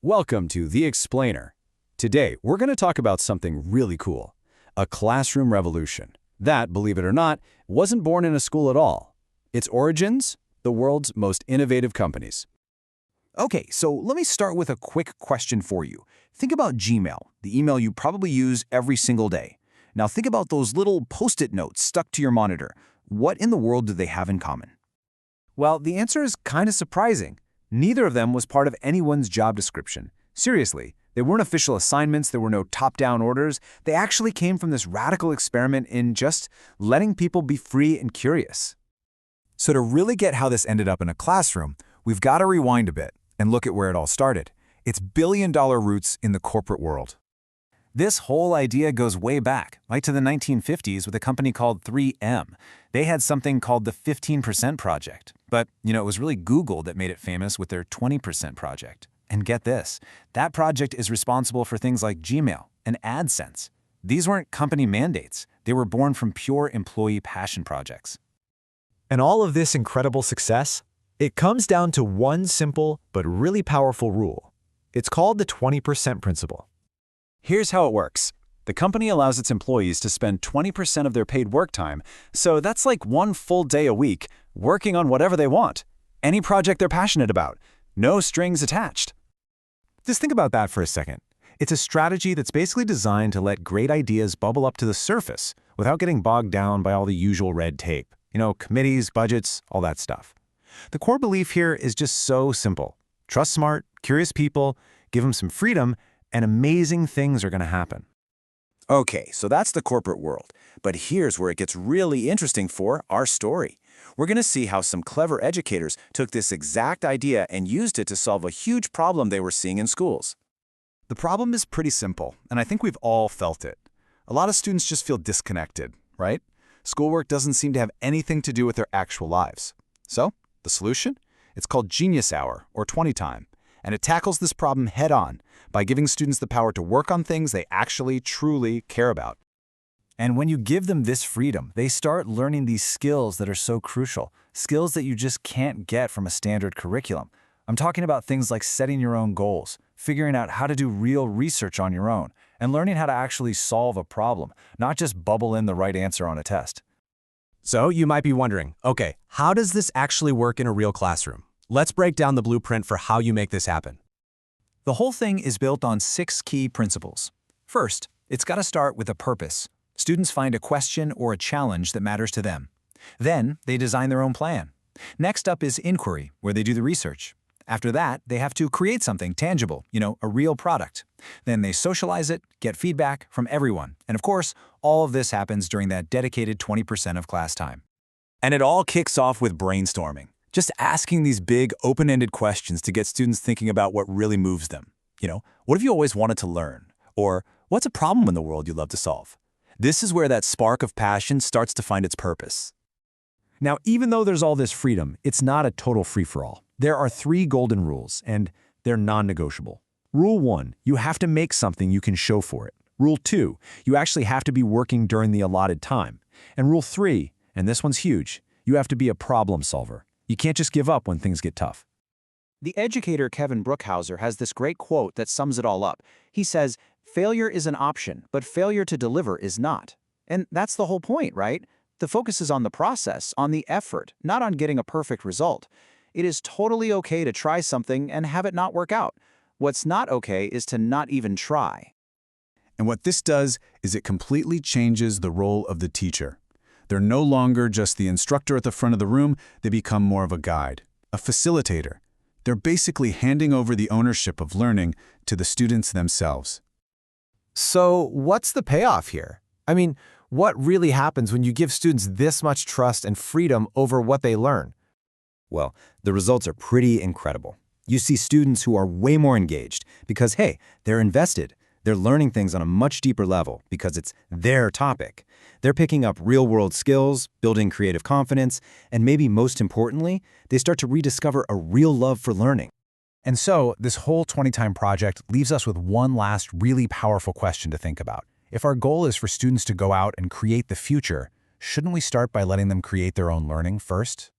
Welcome to The Explainer. Today, we're going to talk about something really cool, a classroom revolution. That, believe it or not, wasn't born in a school at all. Its origins? The world's most innovative companies. Okay, so let me start with a quick question for you. Think about Gmail, the email you probably use every single day. Now think about those little Post-it notes stuck to your monitor. What in the world do they have in common? Well, the answer is kind of surprising. Neither of them was part of anyone's job description. Seriously, they weren't official assignments, there were no top-down orders. They actually came from this radical experiment in just letting people be free and curious. So to really get how this ended up in a classroom, we've got to rewind a bit and look at where it all started. Its billion-dollar roots in the corporate world. This whole idea goes way back, right to the 1950s with a company called 3M. They had something called the 15% Project. But, it was really Google that made it famous with their 20% Project. And get this, that project is responsible for things like Gmail and AdSense. These weren't company mandates. They were born from pure employee passion projects. And all of this incredible success? It comes down to one simple but really powerful rule. It's called the 20% principle. Here's how it works. The company allows its employees to spend 20% of their paid work time, so that's like one full day a week, working on whatever they want. Any project they're passionate about. No strings attached. Just think about that for a second. It's a strategy that's basically designed to let great ideas bubble up to the surface without getting bogged down by all the usual red tape. Committees, budgets, all that stuff. The core belief here is just so simple. Trust smart, curious people, give them some freedom, and amazing things are going to happen. Okay, so that's the corporate world. But here's where it gets really interesting for our story. We're going to see how some clever educators took this exact idea and used it to solve a huge problem they were seeing in schools. The problem is pretty simple, and I think we've all felt it. A lot of students just feel disconnected, right? Schoolwork doesn't seem to have anything to do with their actual lives. So, the solution? It's called Genius Hour, or 20 Time, and it tackles this problem head-on by giving students the power to work on things they actually, truly care about. And when you give them this freedom, they start learning these skills that are so crucial, skills that you just can't get from a standard curriculum. I'm talking about things like setting your own goals, figuring out how to do real research on your own, and learning how to actually solve a problem, not just bubble in the right answer on a test. So you might be wondering, okay, how does this actually work in a real classroom? Let's break down the blueprint for how you make this happen. The whole thing is built on 6 key principles. First, it's got to start with a purpose. Students find a question or a challenge that matters to them. Then, they design their own plan. Next up is inquiry, where they do the research. After that, they have to create something tangible, a real product. Then they socialize it, get feedback from everyone. And of course, all of this happens during that dedicated 20% of class time. And it all kicks off with brainstorming. Just asking these big, open-ended questions to get students thinking about what really moves them. What have you always wanted to learn? Or, what's a problem in the world you'd love to solve? This is where that spark of passion starts to find its purpose. Now, even though there's all this freedom, it's not a total free-for-all. There are 3 golden rules, and they're non-negotiable. Rule 1, you have to make something you can show for it. Rule 2, you actually have to be working during the allotted time. And Rule 3, and this one's huge, you have to be a problem solver. You can't just give up when things get tough. The educator Kevin Brookhauser has this great quote that sums it all up. He says, "Failure is an option, but failure to deliver is not." And that's the whole point, right? The focus is on the process, on the effort, not on getting a perfect result. It is totally okay to try something and have it not work out. What's not okay is to not even try. And what this does is it completely changes the role of the teacher. They're no longer just the instructor at the front of the room, they become more of a guide, a facilitator. They're basically handing over the ownership of learning to the students themselves. So what's the payoff here? What really happens when you give students this much trust and freedom over what they learn? Well, the results are pretty incredible. You see students who are way more engaged because, hey, they're invested. They're learning things on a much deeper level because it's their topic. They're picking up real-world skills, building creative confidence, and maybe most importantly, they start to rediscover a real love for learning. And so, this whole 20 Time project leaves us with one last really powerful question to think about. If our goal is for students to go out and create the future, shouldn't we start by letting them create their own learning first?